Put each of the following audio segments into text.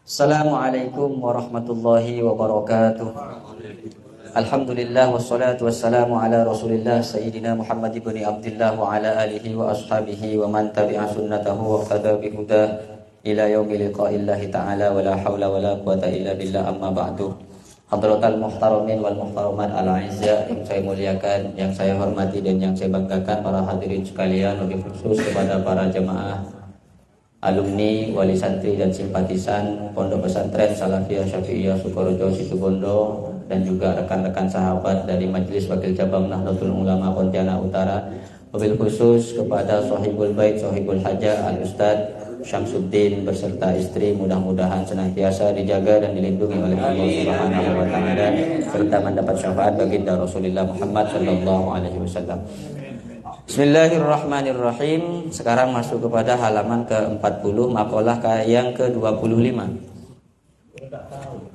Assalamualaikum warahmatullahi wabarakatuh. Alhamdulillah wassalatu wassalamu ala Rasulillah Sayyidina Muhammad ibn Abdullah wa ala alihi wa ashabihi wa man tabi'a sunnatahu wa iqtada bi hudah ila yaumil liqa'illahi ta'ala wa la haula wa la quwata illa billah, amma ba'du. Hadratal muhtaramin wal muhtaramat al-aizza, yang saya muliakan, yang saya hormati dan yang saya banggakan, para hadirin sekalian, lebih khusus kepada para jemaah, alumni, wali santri dan simpatisan Pondok Pesantren Salafiyah Syafi'iyah Sukorejo Situbondo, dan juga rekan-rekan sahabat dari Majelis Wakil Cabang Nahdlatul Ulama Pontianak Utara, wabil khusus kepada Sohibul Bait, Sohibul Hajah Al-Ustadz Syamsuddin beserta istri, mudah-mudahan senantiasa dijaga dan dilindungi oleh Allah Subhanahu wa taala serta mendapat syafaat baginda Rasulullah Muhammad sallallahu alaihi wasallam. Bismillahirrahmanirrahim. Sekarang masuk kepada halaman ke-40, maqalah yang ke-25.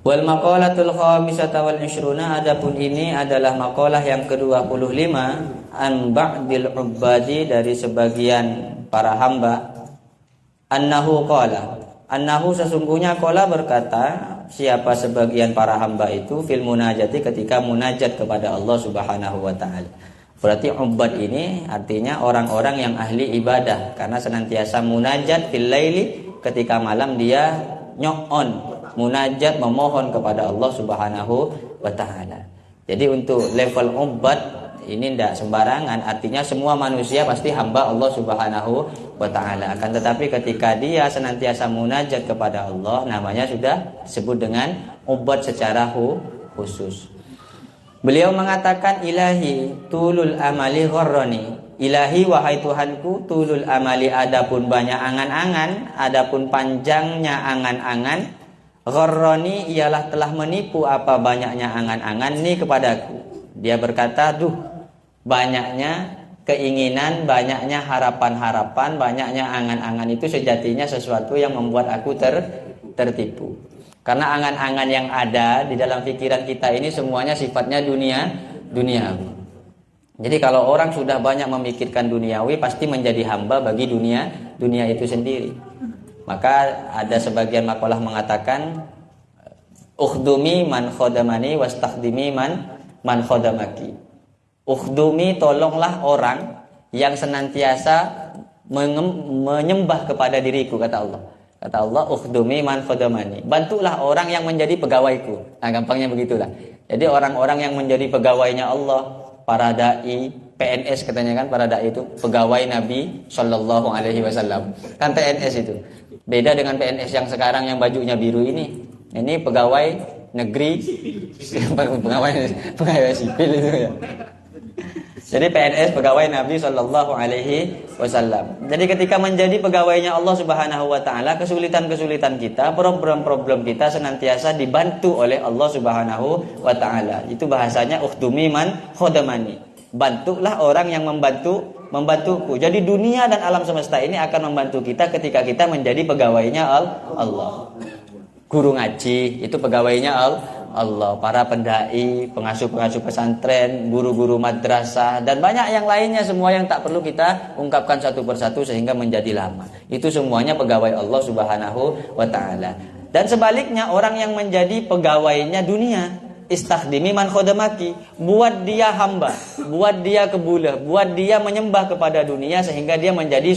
Wal maqalatul khamisata wal 20, adapun ini adalah maqalah yang ke-25 an ba'dil ubadi, dari sebagian para hamba. Annahu qala, annahu sesungguhnya qala berkata, siapa sebagian para hamba itu fil munajati, ketika munajat kepada Allah Subhanahu wa taala. Berarti ubad ini artinya orang-orang yang ahli ibadah, karena senantiasa munajat fil laili, ketika malam dia nyokon, munajat memohon kepada Allah Subhanahu wa taala. Jadi untuk level ubad ini tidak sembarangan, artinya semua manusia pasti hamba Allah Subhanahu wa taala. Akan tetapi ketika dia senantiasa munajat kepada Allah, namanya sudah disebut dengan ubad secara khusus. Beliau mengatakan, ilahi tulul amali gharrani, ilahi wahai Tuhanku, tulul amali, adapun banyak angan-angan, adapun panjangnya angan-angan, gharrani ialah telah menipu apa banyaknya angan-angan ni kepadaku. Dia berkata, duh, banyaknya keinginan, banyaknya harapan-harapan, banyaknya angan-angan itu sejatinya sesuatu yang membuat aku tertipu. Karena angan-angan yang ada di dalam pikiran kita ini semuanya sifatnya duniawi. Jadi kalau orang sudah banyak memikirkan duniawi, pasti menjadi hamba bagi dunia itu sendiri. Maka ada sebagian makalah mengatakan, ukhdumi man khodamani wastakhdimi man khodamaki. Ukhdumi, tolonglah orang yang senantiasa menyembah kepada diriku, kata Allah. Kata Allah, ukhdumi man khodamani, bantulah orang yang menjadi pegawaiku. Nah, gampangnya begitulah. Jadi orang-orang yang menjadi pegawainya Allah, para dai, PNS katanya kan, para dai itu pegawai Nabi Shallallahu Alaihi Wasallam. Kan PNS itu beda dengan PNS yang sekarang yang bajunya biru ini. Ini pegawai negeri, pegawai sipil itu ya. Jadi PNS pegawai Nabi Shallallahu Alaihi Wasallam. Jadi ketika menjadi pegawainya Allah Subhanahu Wa Taala, kesulitan-kesulitan kita, problem-problem kita senantiasa dibantu oleh Allah Subhanahu Wa Taala. Itu bahasanya ukhdumi man khodamani. Bantulah orang yang membantuku. Jadi dunia dan alam semesta ini akan membantu kita ketika kita menjadi pegawainya Allah. Guru ngaji itu pegawainya Allah, para pendai, pengasuh-pengasuh pesantren, guru-guru madrasah, dan banyak yang lainnya, semua yang tak perlu kita ungkapkan satu persatu sehingga menjadi lama. Itu semuanya pegawai Allah Subhanahu wa taala. Dan sebaliknya, orang yang menjadi pegawainya dunia, istakhdimi man khodamaki, buat dia hamba, buat dia kebulah, buat dia menyembah kepada dunia sehingga dia menjadi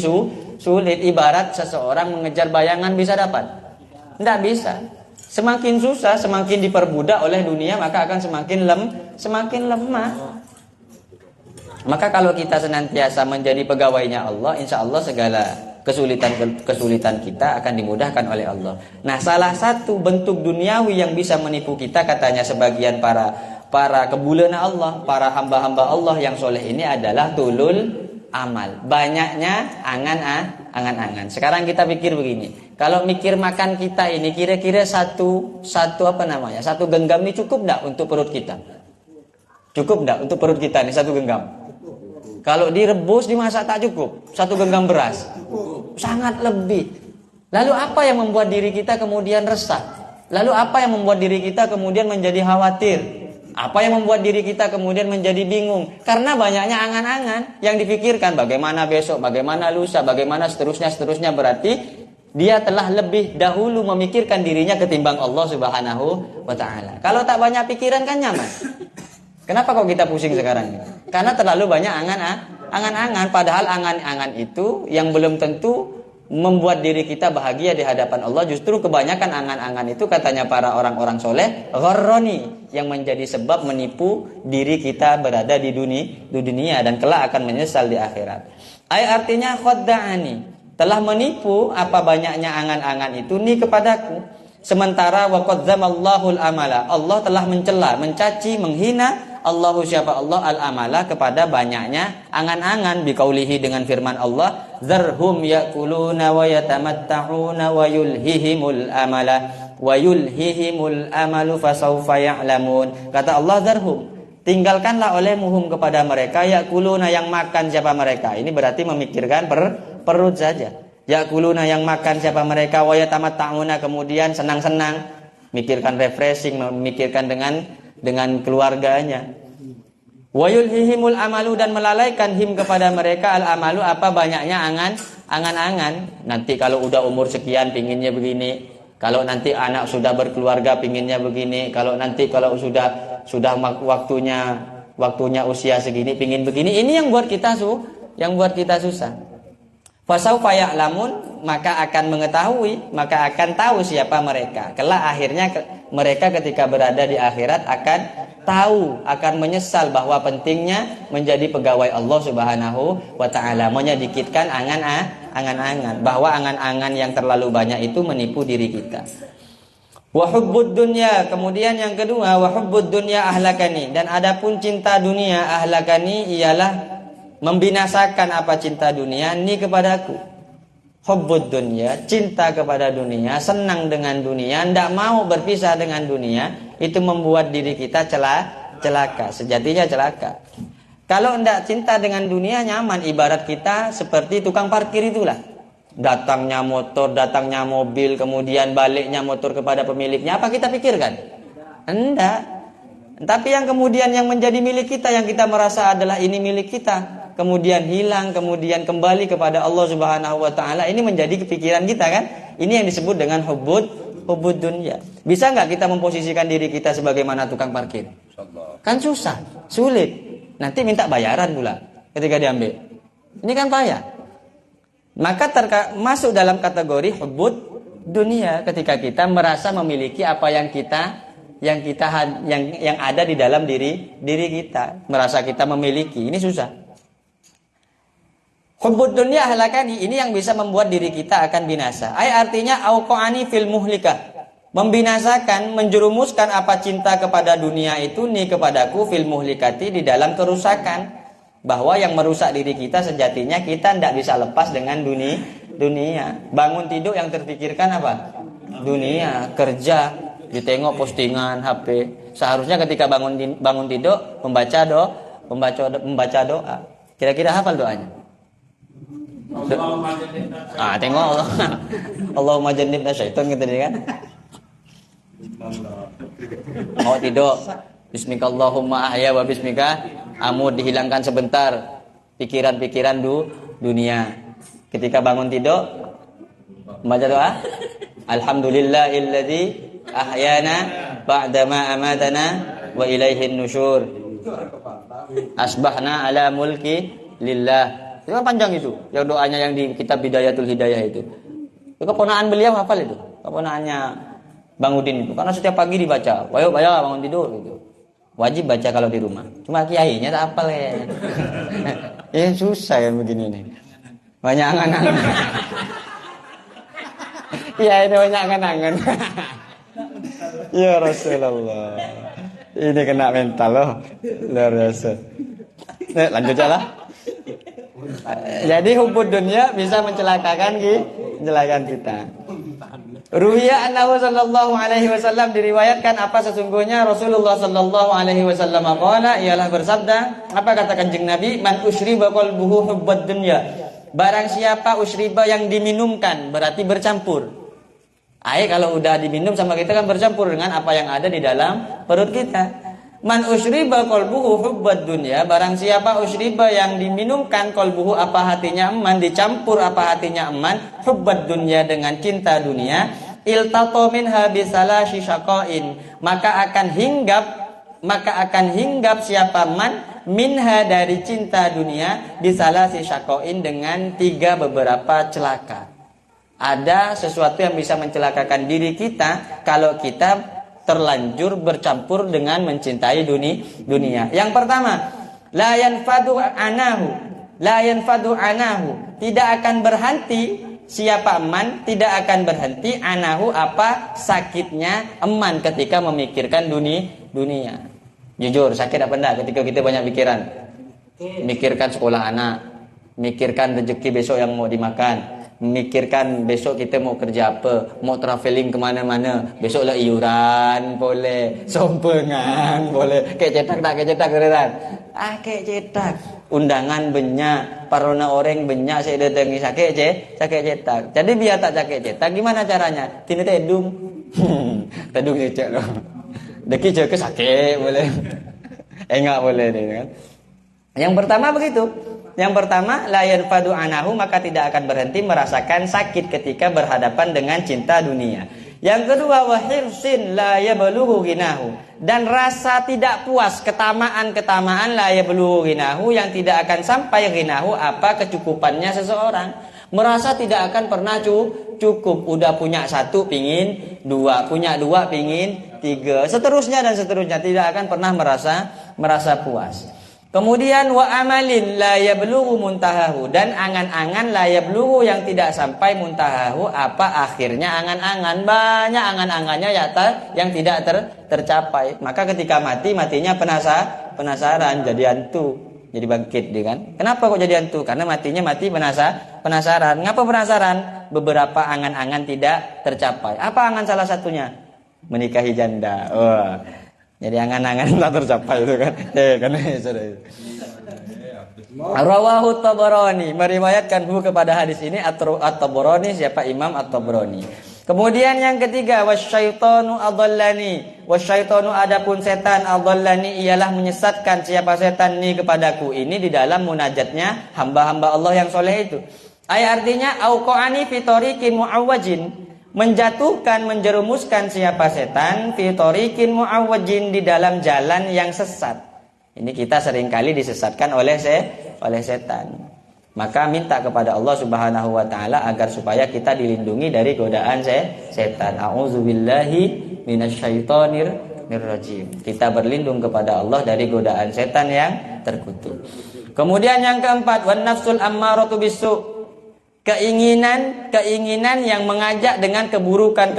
sulit. Ibarat seseorang mengejar bayangan bisa dapat? Tidak bisa. Semakin susah, semakin diperbudak oleh dunia, maka akan semakin lemah. Maka kalau kita senantiasa menjadi pegawainya Allah, insya Allah segala kesulitan kita akan dimudahkan oleh Allah. Nah, salah satu bentuk duniawi yang bisa menipu kita, katanya sebagian para kebulana Allah, para hamba-hamba Allah yang soleh ini adalah tulul amal, banyaknya angan-angan. Sekarang kita pikir begini, kalau mikir makan kita ini kira-kira satu genggam ini cukup enggak untuk perut kita? Cukup enggak untuk perut kita ini satu genggam? Kalau direbus, dimasak tak cukup satu genggam beras, sangat lebih. Lalu apa yang membuat diri kita kemudian resah? Lalu apa yang membuat diri kita kemudian menjadi khawatir? Apa yang membuat diri kita kemudian menjadi bingung? Karena banyaknya angan-angan yang dipikirkan, bagaimana besok, bagaimana lusa, bagaimana seterusnya. Berarti dia telah lebih dahulu memikirkan dirinya ketimbang Allah Subhanahu wa taala. Kalau tak banyak pikiran kan nyaman. Kenapa kok kita pusing sekarang? Karena terlalu banyak angan-angan, padahal angan-angan itu yang belum tentu membuat diri kita bahagia di hadapan Allah. Justru kebanyakan angan-angan itu, katanya para orang-orang soleh, gharroni, yang menjadi sebab menipu diri kita berada di dunia dan kelak akan menyesal di akhirat. Artinya khadda'ani, telah menipu apa banyaknya angan-angan itu ni kepadaku. Sementara wa qadzamallahu al-amala, Allah telah mencela, mencaci, menghina Allahu siapa Allah al-amala kepada banyaknya angan-angan biqaulihi dengan firman Allah, zarhum yakuluna wa yatamatta'una wa yulhihimul amala wa yulhihimul amalu fasawfa ya'lamun. Kata Allah, zarhum, tinggalkanlah olehmuhum kepada mereka, yakuluna yang makan siapa mereka. Ini berarti memikirkan perut saja. Yakuluna yang makan siapa mereka, wa yatamatta'una kemudian senang-senang, mikirkan refreshing, memikirkan dengan keluarganya. Wa yulhihimul amalu, dan melalaikan him kepada mereka al amalu apa banyaknya angan-angan. Nanti kalau udah umur sekian pinginnya begini, kalau nanti anak sudah berkeluarga pinginnya begini, kalau sudah waktunya usia segini pingin begini. Ini yang buat kita susah. Fasaufa ya'lamun, maka akan mengetahui, maka akan tahu siapa mereka. Kelak akhirnya mereka ketika berada di akhirat akan tahu, akan menyesal bahwa pentingnya menjadi pegawai Allah Subhanahu wa taala, menyedikitkan angan-angan, bahwa angan-angan yang terlalu banyak itu menipu diri kita. Wa hubbud dunya, kemudian yang kedua, wa hubbud dunya ahlakani, dan adapun cinta dunia ahlakani ialah membinasakan apa cinta dunia ni kepadaku. Hubbud dunya, cinta kepada dunia, senang dengan dunia, tidak mau berpisah dengan dunia, itu membuat diri kita celaka, sejatinya celaka. Kalau tidak cinta dengan dunia nyaman, ibarat kita seperti tukang parkir itulah. Datangnya motor, datangnya mobil, kemudian baliknya motor kepada pemiliknya, apa kita pikirkan? Enggak. Tapi yang kemudian yang menjadi milik kita, yang kita merasa adalah ini milik kita, kemudian hilang, kemudian kembali kepada Allah Subhanahu wa taala, ini menjadi kepikiran kita kan? Ini yang disebut dengan hubbud dunya. Bisa nggak kita memposisikan diri kita sebagaimana tukang parkir? Kan susah, sulit. Nanti minta bayaran pula ketika diambil. Ini kan payah. Maka masuk dalam kategori hubbud dunia ketika kita merasa memiliki apa yang ada di dalam diri kita, merasa kita memiliki. Ini susah. Hubbud dunya halakani, ini yang bisa membuat diri kita akan binasa. Artinya auqani fil muhlikah, membinasakan, menjerumuskan apa cinta kepada dunia itu ni kepadaku fil muhlikati, di dalam kerusakan. Bahwa yang merusak diri kita sejatinya kita tidak bisa lepas dengan dunia. Bangun tidur yang terpikirkan apa? Dunia, kerja, ditengok postingan HP. Seharusnya ketika bangun tidur membaca doa. Kira-kira hafal doanya? Tengok Allah. Allahumma jannibna syaitan gitu kan. Mau tidur, bismikallahumma ahya wa bismika amud, dihilangkan sebentar pikiran-pikiran dunia. Ketika bangun tidur membaca doa, alhamdulillahilladzi ahyana ba'dama amatana wa ilaihin nusyur. Asbahna ala mulki lillah. Itu kan panjang itu, yang doanya yang di kitab Bidayatul Hidayah itu. Itu keponaan beliau hafal itu, keponaannya Bang Udin itu. Karena setiap pagi dibaca, ayo bangun tidur gitu. Wajib baca kalau di rumah. Cuma kiainya tak hafal ya. Ya susah ya begini nih. Banyak angan-angan. Ya ini banyak angan-angan. Ya Rasulullah. Ini kena mental loh. Luar biasa. Lanjut aja lah. Jadi hubbud dunya bisa mencelakakan kita. Ruwiya annahu sallallahu alaihi wasallam, diriwayatkan apa sesungguhnya Rasulullah sallallahu alaihi wasallam qala, ialah bersabda, apa kata Kanjeng Nabi, man usyriba qalbuhu hubbud dunya, barang siapa usyriba yang diminumkan, berarti bercampur. Kalau udah diminum sama kita kan bercampur dengan apa yang ada di dalam perut kita. Man usyriba qalbuhu hubbad dunya, barang siapa usyriba yang diminumkan qalbuhu apa hatinya eman, dicampur apa hatinya eman, hubbad dunya dengan cinta dunia, iltata minha bisalasi syaqain, maka akan hinggap siapa man minha dari cinta dunia bisalasi syaqain dengan 3 beberapa celaka. Ada sesuatu yang bisa mencelakakan diri kita kalau kita terlanjur bercampur dengan mencintai dunia. Yang pertama, la yanfadu anahu, tidak akan berhenti siapa eman, tidak akan berhenti anahu apa sakitnya eman ketika memikirkan dunia. Jujur, sakit apa enggak ketika kita banyak pikiran? Mikirkan sekolah anak, mikirkan rezeki besok yang mau dimakan, memikirkan besok kita mau kerja apa, mau traveling kemana-mana, besok lah iuran boleh, sompengan boleh, kayak cetak beneran, kayak cetak, undangan banyak, parona orang banyak, saya datangi sakit cetak, jadi biar tak sakit cetak, gimana caranya? Tina tedung, tedung cecek loh, deki cek sakit boleh, enggak boleh deh kan? Yang pertama begitu. Yang pertama, la yanfadu anahu, maka tidak akan berhenti merasakan sakit ketika berhadapan dengan cinta dunia. Yang kedua, wa hirsin la yablughu ghinahu, dan rasa tidak puas, ketamaan la yablughu ghinahu, yang tidak akan sampai ghinahu apa kecukupannya seseorang. Merasa tidak akan pernah cukup. Udah punya 1 pingin 2, punya 2 pingin 3, seterusnya dan seterusnya, tidak akan pernah merasa puas. Kemudian wa amalin la yablughu muntahahu, dan angan-angan la yablughu yang tidak sampai muntahahu apa akhirnya angan-angan, banyak angan-angannya yang tidak tercapai. Maka ketika matinya penasaran, jadi hantu, jadi bangkit dia kan. Kenapa kok jadi hantu? Karena mati penasaran. Ngapa penasaran? Beberapa angan-angan tidak tercapai. Apa angan salah satunya? Menikahi janda. Jadi angan-angan tak tercapai itu kan. Rawahu Tabarani, meriwayatkan kepada hadis ini At-Tabarani, siapa Imam At-Tabarani. Kemudian yang ketiga, wasyaitanu adallani, wasyaitanu adapun setan adallani ialah menyesatkan siapa setan ni kepadaku. Ini di dalam munajatnya hamba-hamba Allah yang soleh itu. Artinya auqani fi tariqin muawwajin, menjatuhkan, menjerumuskan siapa setan fi tariqin muawwajin, di dalam jalan yang sesat. Ini kita seringkali disesatkan oleh setan. Maka minta kepada Allah Subhanahu wa taala agar supaya kita dilindungi dari godaan setan. A'udzubillahi minasyaitonir rajim. Kita berlindung kepada Allah dari godaan setan yang terkutuk. Kemudian yang keempat, wan nafsul ammaratu bisu, keinginan yang mengajak dengan keburukan,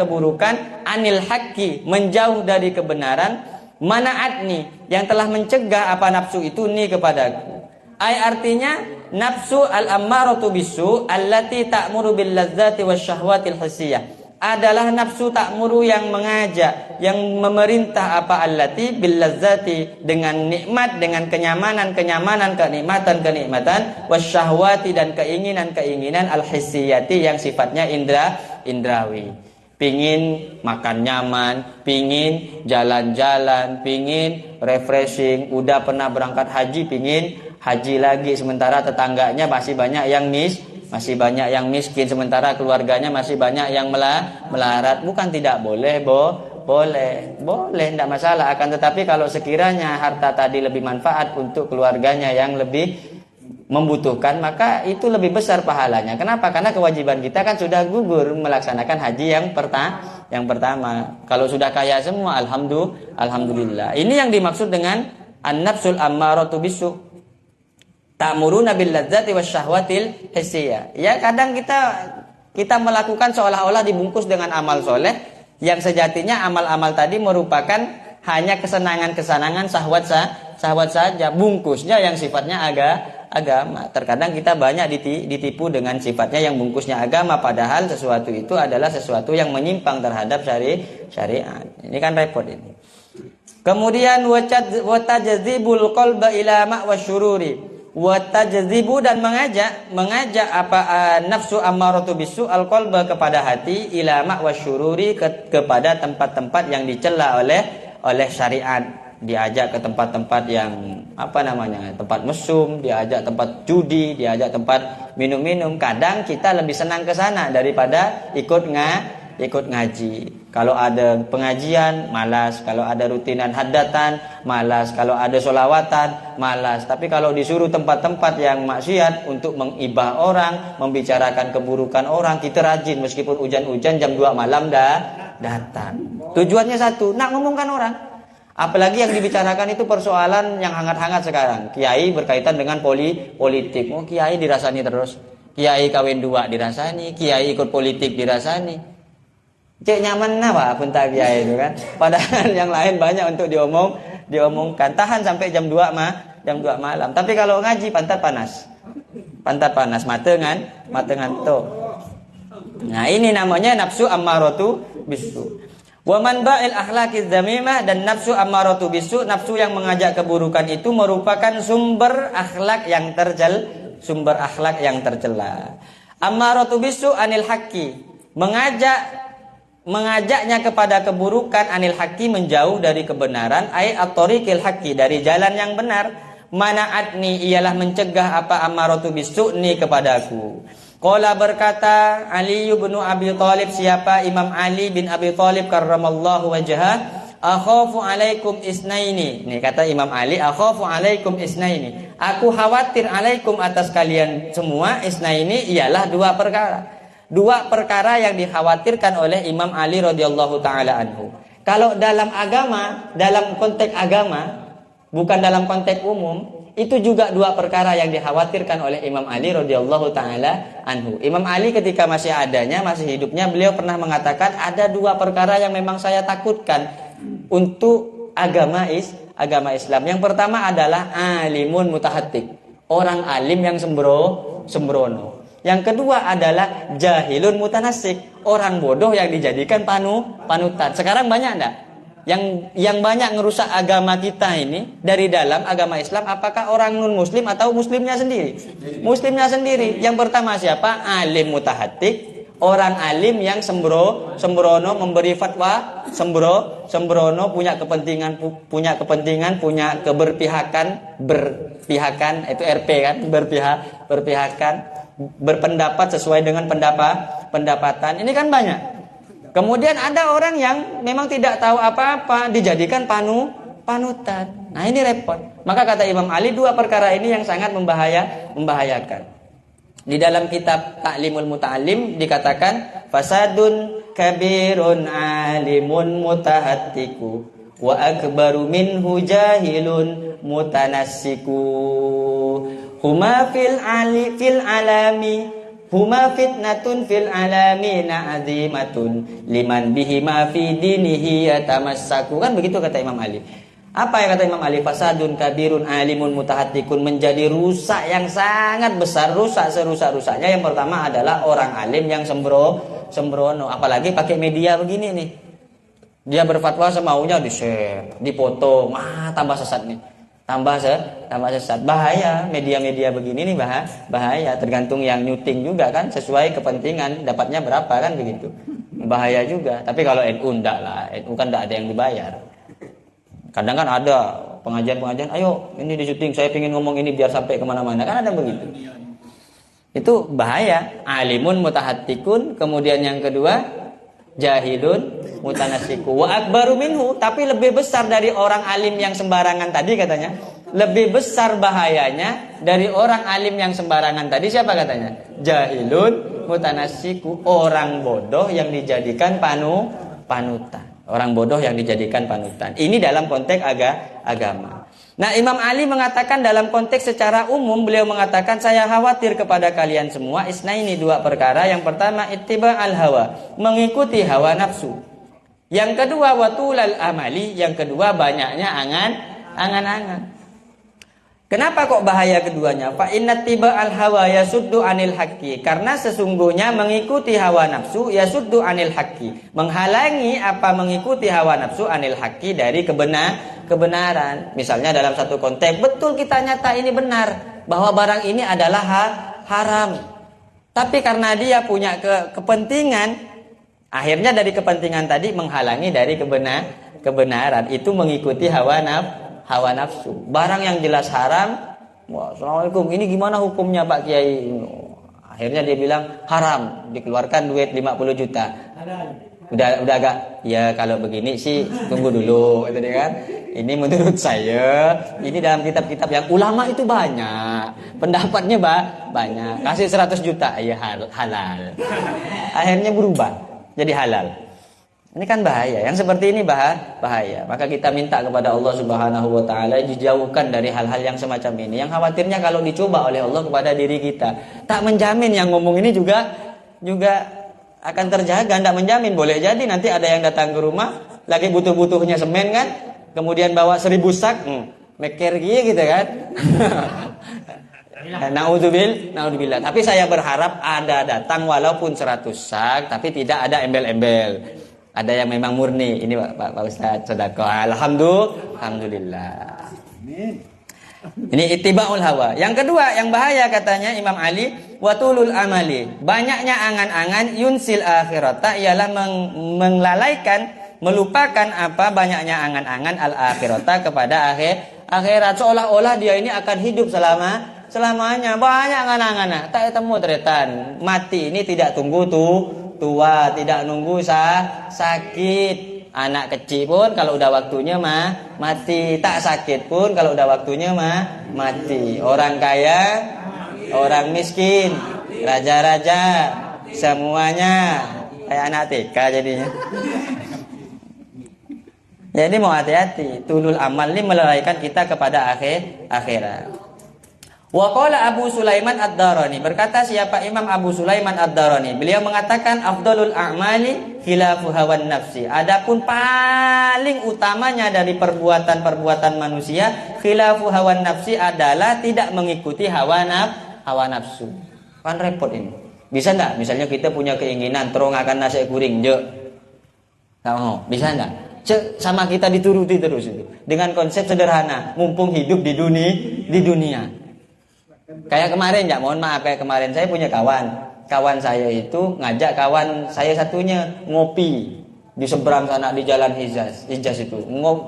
anil haqqi, menjauh dari kebenaran, manaatni, yang telah mencegah apa nafsu itu ni kepadaku. Artinya nafsu al-ammaratu bisu allati ta'muru bil ladzati wasyahwatil hissiyah, adalah nafsu ta'muru yang mengajak, yang memerintah apa allati bil ladzati, dengan nikmat, dengan kenyamanan, kenikmatan, wasyahwati, dan keinginan al-hissiyati yang sifatnya indrawi. Pingin makan nyaman, pingin jalan-jalan, pingin refreshing, udah pernah berangkat haji, pingin haji lagi, sementara tetangganya masih banyak yang miskin, sementara keluarganya masih banyak yang melarat. Bukan tidak boleh, boleh, tidak masalah. Akan tetapi kalau sekiranya harta tadi lebih manfaat untuk keluarganya yang lebih membutuhkan, maka itu lebih besar pahalanya. Kenapa? Karena kewajiban kita kan sudah gugur melaksanakan haji yang pertama. Kalau sudah kaya semua, alhamdulillah. Ini yang dimaksud dengan an-nafsul ammaratu bisu, ta'muruna bil ladzati wasyahwatil hissiyah. Ya, kadang kita melakukan seolah-olah dibungkus dengan amal soleh, yang sejatinya amal-amal tadi merupakan hanya kesenangan-kesenangan syahwat saja, bungkusnya yang sifatnya agama. Terkadang kita banyak ditipu dengan sifatnya yang bungkusnya agama, padahal sesuatu itu adalah sesuatu yang menyimpang terhadap syariat. Ini kan repot ini. Kemudian watajzibul qalba ila ma'wasyururi, watajzibu, dan mengajak apa nafsu ammaratu bisu al-qalba, kepada hati, ila ma'wasyururi, kepada tempat-tempat yang dicela oleh syariat. diajak ke tempat-tempat yang tempat mesum, diajak tempat judi, diajak tempat minum-minum. Kadang kita lebih senang ke sana daripada ikut ngaji. Kalau ada pengajian, malas. Kalau ada rutinan hadatan, malas. Kalau ada solawatan, malas. Tapi kalau disuruh tempat-tempat yang maksiat untuk mengibah orang, membicarakan keburukan orang, kita rajin meskipun hujan-hujan jam 2 malam datang. Tujuannya satu, nak ngomongkan orang. Apalagi yang dibicarakan itu persoalan yang hangat-hangat sekarang. Kiai berkaitan dengan politik. Oh, kiai dirasani terus. Kiai kawin 2 dirasani, kiai ikut politik dirasani. Cek nyaman apa pun tak kiai itu kan. Padahal yang lain banyak untuk diomongkan. Tahan sampai jam 2 malam. Tapi kalau ngaji pantat panas. Mata ngantuk. Nah, ini namanya nafsu ammaratu bisu. Wa man ba'il akhlaqiz dzamimah, dan nafsu ammaratu bisu, nafsu yang mengajak keburukan itu merupakan sumber akhlak yang tercela. Ammaratu bisu anil haqqi, mengajaknya kepada keburukan, anil haqqi, menjauh dari kebenaran, ai at-tariqil haqqi, dari jalan yang benar. Mana'atni, ialah mencegah apa ammaratu bisu ni kepadaku. Qala, berkata Ali bin Abi Thalib, siapa? Imam Ali bin Abi Thalib karramallahu wajhah, akhafu alaikum isnaini. Nih kata Imam Ali, akhafu alaikum isnaini, aku khawatir alaikum atas kalian semua, isnaini ialah 2 perkara. 2 perkara yang dikhawatirkan oleh Imam Ali radhiyallahu taala anhu. Kalau dalam agama, dalam konteks agama, bukan dalam konteks umum, itu juga 2 perkara yang dikhawatirkan oleh Imam Ali radhiyallahu taala anhu. Imam Ali ketika masih hidupnya, beliau pernah mengatakan ada 2 perkara yang memang saya takutkan untuk agama Islam. Yang pertama adalah alimun mutahattik, orang alim yang sembrono. Yang kedua adalah jahilun mutanassik, orang bodoh yang dijadikan panutan. Sekarang banyak enggak yang banyak ngerusak agama kita ini dari dalam agama Islam? Apakah orang non muslim atau muslimnya sendiri? Muslimnya sendiri. Yang pertama siapa? Alim mutahattik, orang alim yang sembrono, memberi fatwa, sembrono, punya kepentingan, punya berpihakan, itu RP kan, berpihakan, berpendapat sesuai dengan pendapatan. Ini kan banyak. Kemudian ada orang yang memang tidak tahu apa-apa, dijadikan panutan. Nah, ini repot. Maka kata Imam Ali, 2 perkara ini yang sangat membahayakan. Di dalam kitab Ta'limul Muta'allim dikatakan, fasadun kabirun alimun mutahattiku wa akbaru minhu jahilun mutanassiku. Huma fil alami, huma fitnatun fil alamina azimatun liman bihima fi dinihi yatamassaku. Kan begitu kata Imam Ali. Apa yang kata Imam Ali? Fasadun kabirun alimun mutahattikun, menjadi rusak yang sangat besar, rusak serusak-rusaknya. Yang pertama adalah orang alim yang sembrono, apalagi pakai media begini nih. Dia berfatwa semaunya, di-share, dipotong, tambah sesat nih. Tambah sesat. Bahaya, media-media begini nih bahaya. Tergantung yang nyuting juga kan, sesuai kepentingan, dapatnya berapa kan begitu. Bahaya juga. Tapi kalau NU enggak lah, NU kan enggak ada yang dibayar. Kadang kan ada pengajian, ayo ini di syuting, saya pengen ngomong ini biar sampai kemana-mana, kan ada begitu. Itu bahaya. Alimun mutahattikun, kemudian yang kedua jahilun mutanasiku wa akbaru minhu, tapi lebih besar dari orang alim yang sembarangan tadi katanya. Lebih besar bahayanya dari orang alim yang sembarangan tadi, siapa katanya? Jahilun mutanasiku, orang bodoh yang dijadikan panutan. Orang bodoh yang dijadikan panutan. Ini dalam konteks agama. Nah, Imam Ali mengatakan dalam konteks secara umum, beliau mengatakan, saya khawatir kepada kalian semua isnaini, 2 perkara. Yang pertama ittiba al-hawa, mengikuti hawa nafsu. Yang kedua watulal amali, yang kedua banyaknya angan-angan. Kenapa kok bahaya keduanya? Fa inna tiba al-hawa yasuddu anil haqqi, karena sesungguhnya mengikuti hawa nafsu yasuddu anil haqqi, menghalangi apa mengikuti hawa nafsu anil haqqi, dari kebenaran. Misalnya dalam satu konteks, betul kita nyata ini benar bahwa barang ini adalah haram. Tapi karena dia punya kepentingan, Akhirnya dari kepentingan tadi menghalangi dari kebenaran. Itu mengikuti hawa nafsu. Barang yang jelas haram, wah, assalamualaikum, ini gimana hukumnya Pak Kiai? Akhirnya dia bilang haram, dikeluarkan duit 50 juta. Udah agak, ya kalau begini sih tunggu dulu, gitu kan. Ini menurut saya, ini dalam kitab-kitab yang ulama itu banyak, pendapatnya banyak. Kasih 100 juta, ya halal. Akhirnya berubah jadi halal. Ini kan bahaya. Yang seperti ini bahaya. Maka kita minta kepada Allah Subhanahu wa taala dijauhkan dari hal-hal yang semacam ini. Yang khawatirnya kalau dicoba oleh Allah kepada diri kita, tak menjamin yang ngomong ini juga akan terjaga, tidak menjamin. Boleh jadi nanti ada yang datang ke rumah lagi butuh-butuhnya semen kan, kemudian bawa 1000 sak, meker gitu kan. Naudzubillah. Tapi saya berharap ada datang walaupun 100 sak, tapi tidak ada embel-embel. Ada yang memang murni. Ini Pak Ustaz, sedekah. Alhamdulillah. Ini ittiba'ul hawa. Yang kedua, yang bahaya katanya Imam Ali, watulul amali. Banyaknya angan-angan yunsil akhirata, ialah melalaikan, melupakan apa banyaknya angan-angan al-akhirata kepada akhirat. Seolah-olah dia ini akan hidup selamanya. Banyak angan-angan. Tak temu teretan. Mati ini tidak tunggu tua, tidak nunggu sakit. Anak kecil pun kalau udah waktunya mati. Tak sakit pun kalau udah waktunya mati. Orang kaya, orang miskin, raja-raja, semuanya kayak anak TK jadinya. Jadi mau hati-hati. Tulul amal ini melalaikan kita kepada akhirat. Wa qala Abu Sulaiman Ad-Darani, berkata siapa Imam Abu Sulaiman Ad-Darani, beliau mengatakan afdalul a'mali khilafu hawan nafsi. Adapun paling utamanya dari perbuatan-perbuatan manusia, khilafu hawan nafsi adalah tidak mengikuti hawa nafsu. Kan repot ini. Bisa enggak? Misalnya kita punya keinginan terong akan nasi kuring, Kamu bisa enggak? Sama kita dituruti terus itu. Dengan konsep sederhana, mumpung hidup di dunia. Kayak kemarin, mohon maaf, kayak kemarin saya punya kawan saya itu ngajak kawan saya satunya ngopi di seberang sana di Jalan Hijaz itu.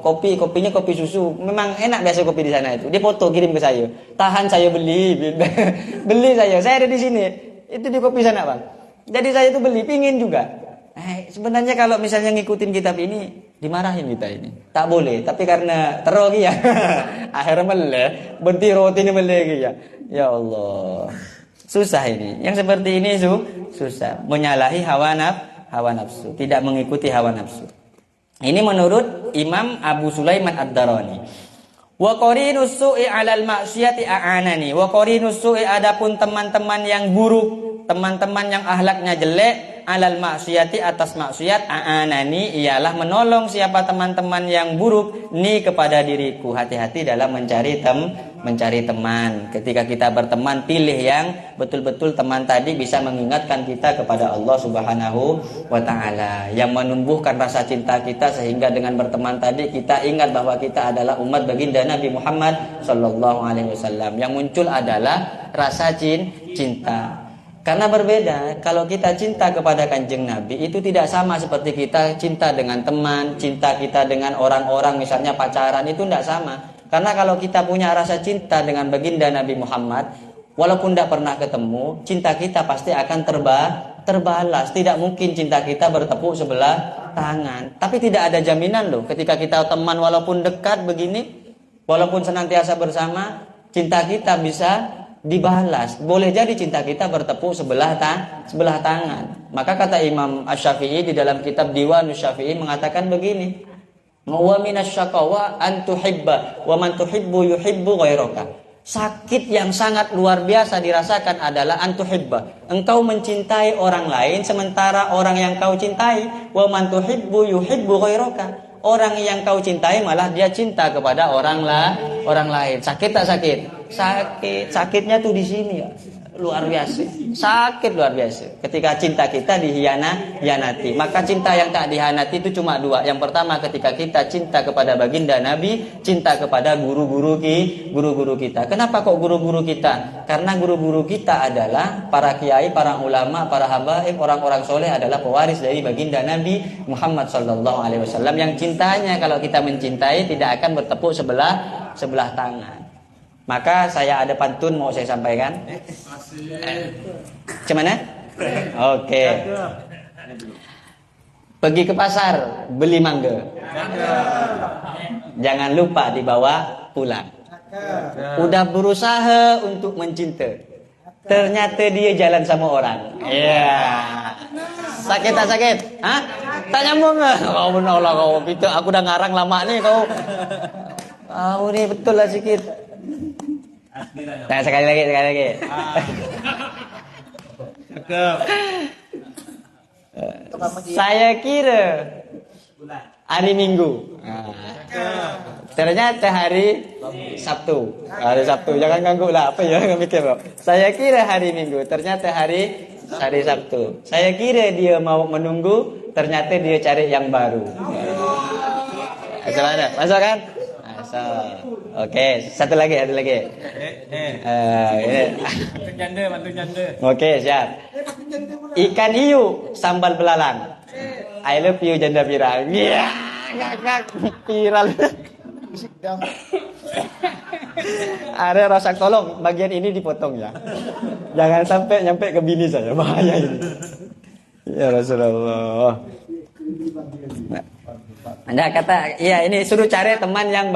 Kopinya kopi susu. Memang enak biasa kopi di sana itu. Dia foto kirim ke saya. Tahan saya beli. Beli saya ada di sini. Itu di kopi sana, Bang. Jadi saya itu beli, pingin juga. Sebenarnya kalau misalnya ngikutin kitab ini dimarahin kita ini. Tak boleh, tapi karena terogi ya. Akhirnya meleh, berhenti roti ini meleh ya. Ya Allah. Susah ini. Yang seperti ini susah. Menyalahi hawa nafsu, tidak mengikuti hawa nafsu. Ini menurut Imam Abu Sulaiman Ad-Darani. Wa qarinus su'i 'alal ma'siyati a'anani. Wa qarinus su'i, adapun teman-teman yang buruk, teman-teman yang akhlaknya jelek, alal maksiati, atas maksiat, a'anani, ialah menolong siapa teman-teman yang buruk ni kepada diriku. Hati-hati dalam mencari teman. Ketika kita berteman, pilih yang betul-betul teman tadi bisa mengingatkan kita kepada Allah Subhanahu wa taala, yang menumbuhkan rasa cinta kita sehingga dengan berteman tadi kita ingat bahwa kita adalah umat baginda Nabi Muhammad sallallahu alaihi wasallam. Yang muncul adalah rasa cinta. Karena berbeda, kalau kita cinta kepada Kanjeng Nabi itu tidak sama seperti kita cinta dengan teman, cinta kita dengan orang-orang misalnya pacaran, itu tidak sama. Karena kalau kita punya rasa cinta dengan baginda Nabi Muhammad, walaupun tidak pernah ketemu, cinta kita pasti akan terbalas. Tidak mungkin cinta kita bertepuk sebelah tangan. Tapi tidak ada jaminan loh, ketika kita teman walaupun dekat begini, walaupun senantiasa bersama, cinta kita bisa dibalas. Boleh jadi cinta kita bertepuk sebelah tangan. Maka kata Imam Asy-Syafi'i di dalam kitab Diwanus Syafi'i mengatakan begini, wa minasyaqawa an tuhibba wa man tuhibbu yuhibbu ghairaka. Sakit yang sangat luar biasa dirasakan adalah an tuhibba, engkau mencintai orang lain sementara orang yang kau cintai, wa man tuhibbu yuhibbu ghairaka, orang yang kau cintai malah dia cinta kepada orang lain. Sakit tak sakit? Sakitnya tuh di sini ya. luar biasa, sakit luar biasa. Ketika cinta kita dihianati. Maka cinta yang tak dihianati itu cuma dua. Yang pertama ketika kita cinta kepada baginda Nabi, cinta kepada guru-guru kita. Kenapa kok guru-guru kita? Karena guru-guru kita adalah para kiai, para ulama, para habaib, orang-orang soleh adalah pewaris dari baginda Nabi Muhammad sallallahu alaihi wasallam yang cintanya kalau kita mencintai tidak akan bertepuk sebelah tangan. Maka saya ada pantun mau saya sampaikan. Gimana? Oke. Pergi ke pasar beli mangga. Jangan lupa dibawa pulang. Udah berusaha untuk mencinta. Ternyata dia jalan sama orang. Iya. Sakit tak sakit? Hah? Tak nyambung ke? Oh benar lah kau. Aku udah ngarang lama nih kau. Kau nih betul lah sikit. Nah, sekali lagi. Saya kira hari Minggu. Ternyata hari Sabtu. Hari Sabtu. Jangan ganggu lah. Apa ya? Jangan mikir loh. Saya kira hari Minggu. Ternyata hari Sabtu. Saya kira dia mau menunggu. Ternyata dia cari yang baru. Masuk kan? Oke, satu lagi. Mantu janda. Oke, siap. Ikan hiu sambal belalang. I love you janda viral. Iya, ngakak viral. Ada Rosak tolong bagian ini dipotong ya. Jangan sampai nyampe ke bini saya, bahaya ini. Ya Rasulullah. Anda kata, ya ini suruh cari teman yang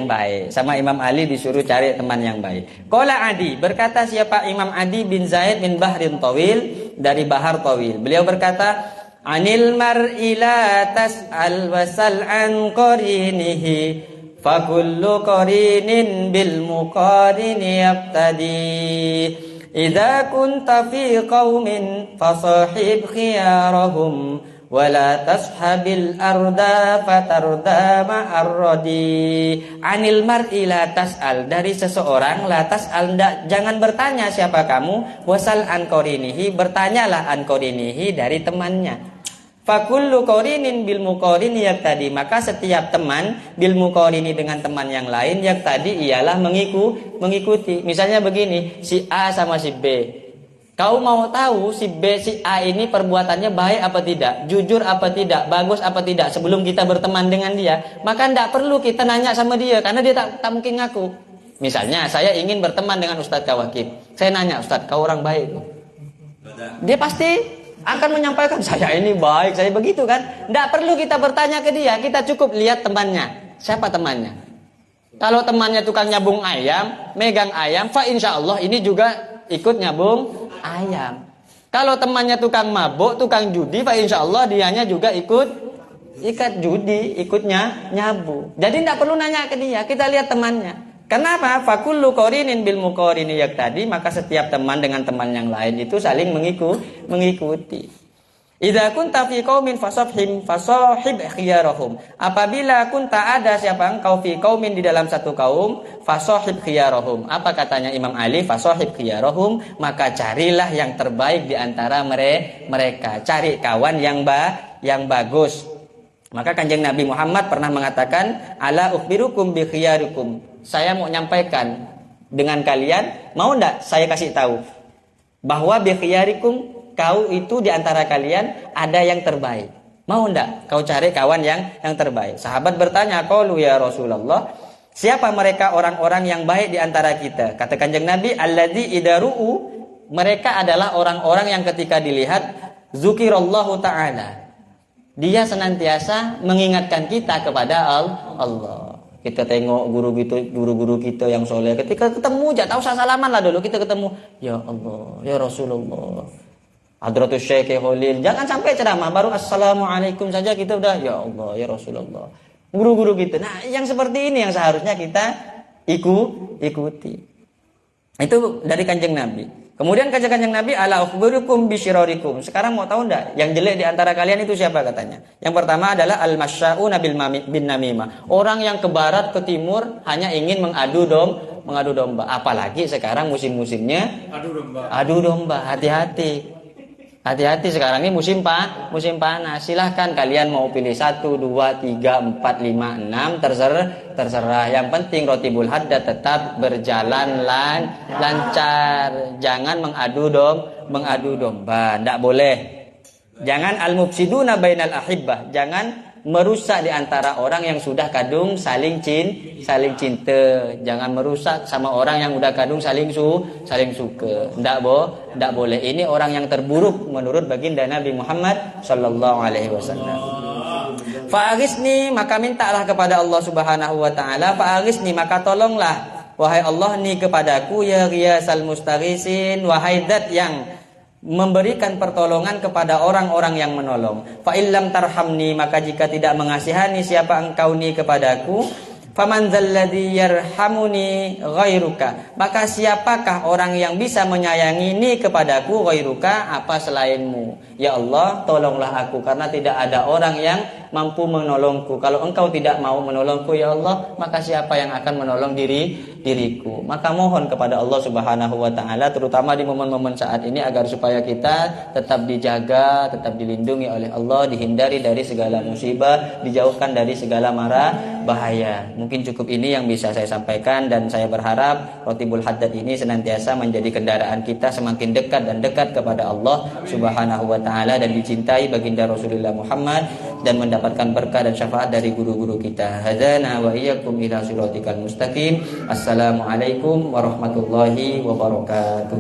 baik. Sama Imam Ali disuruh cari teman yang baik. Qala Adi, berkata siapa Imam Adi bin Zaid bin Bahrin Tawil dari Bahar Tawil. Beliau berkata, Anil mar'i la tas'al wasal an qarinihi fa kullu qarinin bil muqarini yaqtadi. Idza kunta fi qaumin fasahib khiyarahum wala tashabil arda fatarda ma'arradi. Anil mar'i la tas'al, dari seseorang la tas'al, jangan bertanya siapa kamu, wasal an qarinihi, bertanyalah an qarinihi dari temannya. Fakullu qarinin bil muqarini yaqtadi, maka setiap teman bil muqarini dengan teman yang lain yaqtadi ialah mengikuti. Misalnya begini, si A sama si B. Kau mau tahu si B, si A ini perbuatannya baik apa tidak, jujur apa tidak, bagus apa tidak sebelum kita berteman dengan dia. Maka tidak perlu kita nanya sama dia karena dia tak mungkin ngaku. Misalnya saya ingin berteman dengan Ustadz Kawakim. Saya nanya, Ustadz kau orang baik? Dia pasti akan menyampaikan saya ini baik, saya begitu kan. Tidak perlu kita bertanya ke dia, kita cukup lihat temannya. Siapa temannya? Kalau temannya tukang nyabung ayam, megang ayam, fa insya Allah ini juga ikut nyabung ayam. Kalau temannya tukang mabuk, tukang judi, fa insya Allah dianya juga ikat judi, ikutnya nyabu. Jadi tidak perlu nanya ke dia, kita lihat temannya. Kenapa? Fakullu qarinin bil muqarini yaqtadi, maka setiap teman dengan teman yang lain itu saling mengikuti. Idza kunta fi qaumin fasahib khiyarahum. Apabila kunta ada siapa engkau fi qaumin di dalam satu kaum, fasahib khiyarahum. Apa katanya Imam Ali? Fasahib khiyarahum, maka carilah yang terbaik di antara mereka. Cari kawan yang bagus. Maka Kanjeng Nabi Muhammad pernah mengatakan, ala ukhbirukum bi khiyarikum. Saya mau nyampaikan dengan kalian, mau enggak saya kasih tahu bahwa bi khiyarikum, kau itu di antara kalian ada yang terbaik. Mau enggak kau cari kawan yang terbaik? Sahabat bertanya, qalu ya Rasulullah, siapa mereka orang-orang yang baik di antara kita? Kata Kanjeng Nabi, alladzi idaru'u, mereka adalah orang-orang yang ketika dilihat zukirallahu ta'ala, dia senantiasa mengingatkan kita kepada Allah. Kita tengok guru-guru kita yang soleh, ketika ketemu tak tahu salaman lah dulu, kita ketemu, ya Allah, ya Rasulullah, Hadratus Syekh Khalil, jangan sampai ceramah baru assalamualaikum saja kita udah ya Allah, ya Rasulullah. Guru-guru kita. Nah, yang seperti ini yang seharusnya kita ikuti. Itu dari Kanjeng Nabi. Kemudian kata Kanjeng Nabi, ala ukhbirukum bisyirarikum. Sekarang mau tahu enggak yang jelek di antara kalian itu siapa katanya? Yang pertama adalah al-masya'una bin namimah. Orang yang ke barat ke timur hanya ingin mengadu mengadu domba. Apalagi sekarang musim-musimnya adu domba. Hati-hati. Hati-hati, sekarang ini musim panas. Silahkan kalian mau pilih 1, 2, 3, 4, 5, 6, terserah. Yang penting rotibul haddad tetap berjalan lancar. Jangan mengadu domba. Tidak boleh. Jangan al-mufsiduna bainal ahibbah. Jangan merusak di antara orang yang sudah kadung saling cinta. Jangan merusak sama orang yang udah kadung saling suka. Ndak boleh. Ini orang yang terburuk menurut baginda Nabi Muhammad sallallahu alaihi wasallam. Fa'aghithni, maka mintalah kepada Allah Subhanahu wa taala. Fa'aghithni, maka tolonglah wahai Allah ni kepadaku, ya ghiyasal mustaghisin, wahai zat yang memberikan pertolongan kepada orang-orang yang menolong. Fa illam tarhamni, maka jika tidak mengasihani siapa engkau ni kepadaku, faman dzalladzi yarhamuni ghairuka, maka siapakah orang yang bisa menyayangi ni kepadaku ghairuka, apa selainmu. Ya Allah, tolonglah aku karena tidak ada orang yang mampu menolongku. Kalau engkau tidak mau menolongku ya Allah, maka siapa yang akan menolong diriku. Maka mohon kepada Allah Subhanahu wa taala terutama di momen-momen saat ini agar supaya kita tetap dijaga, tetap dilindungi oleh Allah, dihindari dari segala musibah, dijauhkan dari segala mara bahaya. Mungkin cukup ini yang bisa saya sampaikan, dan saya berharap rotibul haddad ini senantiasa menjadi kendaraan kita semakin dekat dan dekat kepada Allah Subhanahu wa taala dan dicintai baginda Rasulullah Muhammad dan mendapatkan berkah dan syafaat dari guru-guru kita. Hadana wa iyyakum ila siratikal mustaqim. Assalamualaikum warahmatullahi wabarakatuh.